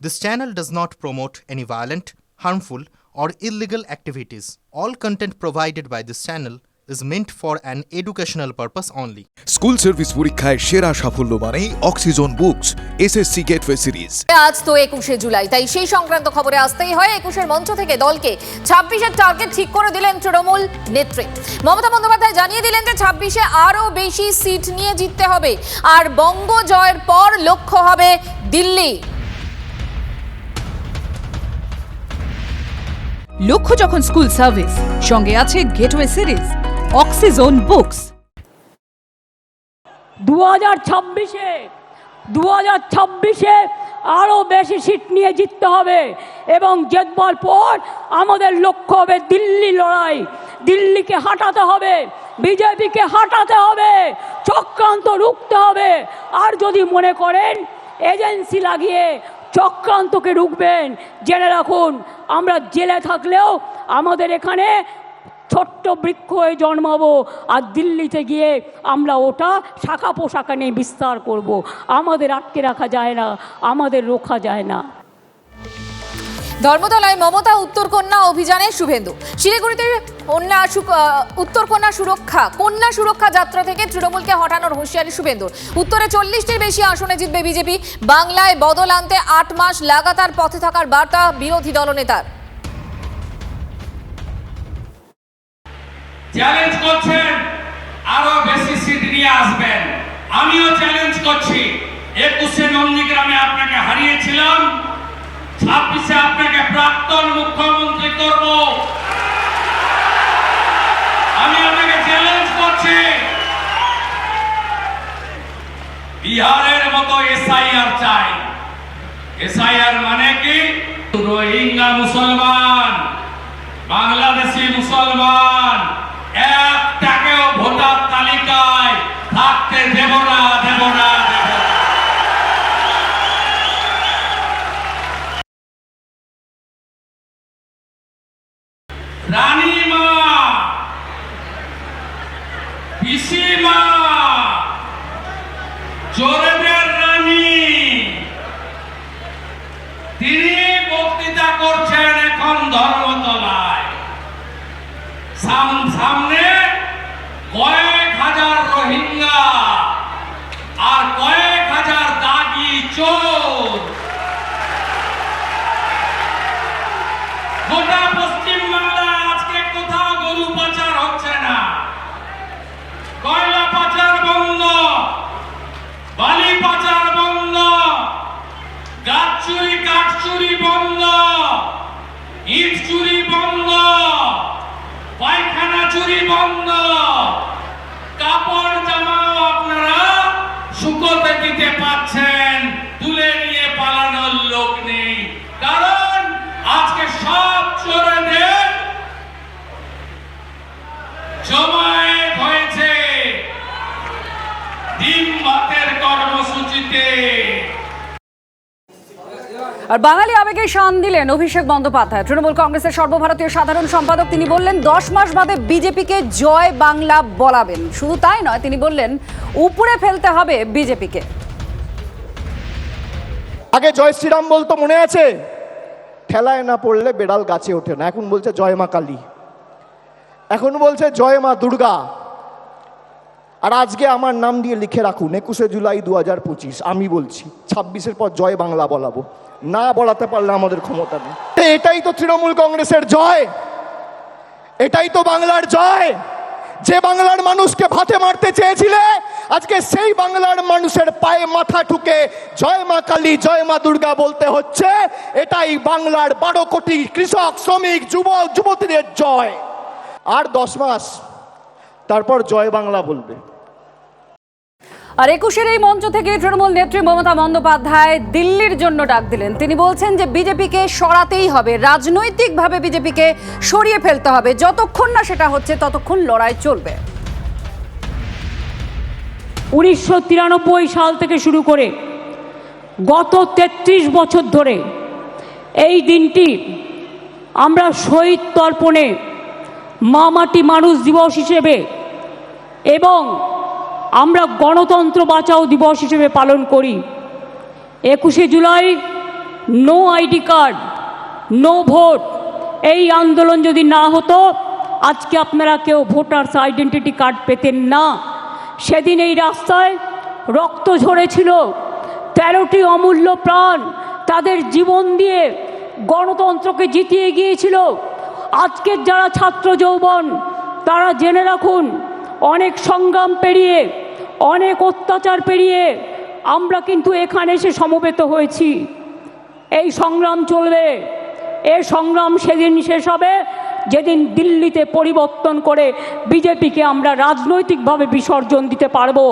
This channel does not promote any violent, harmful, or illegal activities. All content provided by this channel is meant for an educational purpose only. School service পরীক্ষায় সেরা সাফল্য মানেই oxygen books SSC gateway series. আজ তো 21শে জুলাই, তাই সেই সংক্রান্ত খবরে আসতেই হয়। 21-এর মঞ্চ থেকে দলকে 26-এর টার্গেট ঠিক করে দিলেন তৃণমূল নেত্রী মমতা বন্দ্যোপাধ্যায়। জানিয়ে দিলেন যে 26-এ আরও বেশি সিট নিয়ে জিততে হবে, আর বঙ্গ জয়ের পর লক্ষ্য হবে দিল্লি। লক্ষ্য যখন স্কুল সার্ভিস, সঙ্গে আছে গেটওয়ে সিরিজ, অক্সিজন বুকস। 2026-এ আরো বেশি সিট নিয়ে জিততে হবে, এবং জেতবার পর আমাদের লক্ষ্য হবে দিল্লি লড়াই। দিল্লিকে হাঁটাতে হবে, বিজেপিকে হাঁটাতে হবে, চক্রান্ত রুখতে হবে। আর যদি মনে করেন এজেন্সি লাগিয়ে চক্রান্তকে রুখবেন, জেনে রাখুন আমরা জেলে থাকলেও আমাদের এখানে ছোট্ট বৃক্ষ হয়ে জন্মাবো, আর দিল্লিতে গিয়ে আমরা ওটা শাখা পোশাখা নিয়ে বিস্তার করব। আমাদের আটকে রাখা যায় না, আমাদের রোখা যায় না। ধর্মতলায় মমতা উত্তরকন্যা অভিযানে শুভেন্দু। শিলিগুড়িতে কন্যা সুরক্ষা যাত্রা থেকে তৃণমূলকে হটানোর হুঁশিয়ারি শুভেন্দুর। উত্তরে 40টির বেশি আসনে জিতবে বিজেপি। বাংলায় বদল আনতে 8 মাস লাগাতার পথে থাকার বার্তা বিরোধী দলনেতার। চ্যালেঞ্জ করছেন আরো বেশি সিট নিয়ে আসবেন। আমিও চ্যালেঞ্জ করছি, 21-এ নন্দীগ্রামে আপনাকে হারিয়েছিলাম, 26-এ আপনাকে প্রাক্তন মুখ্যমন্ত্রী করব। আমি আপনাকে চ্যালেঞ্জ করছি, বিহারের মতো এসআইআর চাই। এসআইআর মানে কি? রোহিঙ্গা মুসলমান, বাংলাদেশি মুসলমান একটাকেও ভোটার তালিকায় থাকতে দেব না। রানীমা, পিসিমা, জোরেদের রানী, তিনি বক্তৃতা করছেন এখন ধর্মতলায়। সামনে কয়েক হাজার রোহিঙ্গা আর কয়েক হাজার দাগি চোর। গোটা পশ্চিমবাংলায় আজকে কোথাও গরু পাচার হচ্ছে না, কয়লা পাচার বন্ধ, বালি পাচার বন্ধ, গাছ চুরি কাঠ চুরি বন্ধ, ইট চুরি বন্ধ, পায়খানা চুরি বন্ধ, কাপড় জামাও আপনারা শুকোতে দিতে পারছেন, তুলে নিয়ে পালানোর লোক নেই। কারণ আজকে সব চোরেদের জমায়েত হয়েছে ডিম ভাতের কর্মসূচিতে। আর বাঙালি আবেগে শান দিলেন অভিষেক বন্দ্যোপাধ্যায়, তৃণমূল কংগ্রেসের সর্বভারতীয় সাধারণ সম্পাদক। তিনি বললেন 10 মাস বাদে বিজেপিকে জয় বাংলা বলাবেন। শুধু তাই নয়, তিনি বললেন উপরে ফেলতে হবে বিজেপিকে। আগে জয় শ্রীরাম বলতো, মনে আছে? ঠেলায় না পড়লে বেড়াল গাছে ওঠে না। এখন বলছে জয় মা কালী, এখন বলছে জয় মা দুর্গা। আর আজকে আমার নাম দিয়ে লিখে রাখুন 21শে জুলাই 2025। আমি বলছি 26-এর পর জয় বাংলা বলাবো। না বলাতে পারলে আমাদের ক্ষমতা নেই। এটাই তো তৃণমূল কংগ্রেসের জয়, এটাই তো বাংলার জয়। যে বাংলার মানুষকে ভাতে মারতে চেয়েছিলে, আজকে সেই বাংলার মানুষের পায়ে মাথা ঠুকে জয় মা কালী, জয় মা দুর্গা বলতে হচ্ছে। এটাই বাংলার 12 কোটি কৃষক, শ্রমিক, যুবক, যুবতীদের জয়। আর 10 মাস তারপর জয় বাংলা বলবে। আর 21-এর এই মঞ্চ থেকে তৃণমূল নেত্রী মমতা বন্দ্যোপাধ্যায় দিল্লির জন্য ডাক দিলেন। তিনি বলছেন যে বিজেপিকে সরাতেই হবে, রাজনৈতিকভাবে বিজেপিকে সরিয়ে ফেলতে হবে। যতক্ষণ না সেটা হচ্ছে ততক্ষণ লড়াই চলবে। 1993 সাল থেকে শুরু করে গত 33 বছর ধরে এই দিনটি আমরা শহীদ তর্পণে মা মাটি মানুষ দিবস হিসেবে এবং আমরা গণতন্ত্র বাঁচাও দিবস হিসেবে পালন করি। 21শে July no ID card, no vote, এই আন্দোলন যদি না হতো আজকে আপনারা কেউ ভোটার্স আইডেন্টিটি কার্ড পেতেন না। সেদিন এই রাস্তায় রক্ত ঝরেছিল, 13টি অমূল্য প্রাণ তাদের জীবন দিয়ে গণতন্ত্রকে জিতিয়ে গিয়েছিল। আজকের যারা ছাত্র যৌবন তারা জেনে রাখুন, অনেক সংগ্রাম পেরিয়ে, অনেক অত্যাচার পেরিয়ে আমরা কিন্তু এখানে এসে সমবেত হয়েছি। এই সংগ্রাম চলবে, এই সংগ্রাম সেদিন শেষ হবে যেদিন দিল্লিতে পরিবর্তন করে বিজেপিকে আমরা রাজনৈতিকভাবে বিসর্জন দিতে পারবো।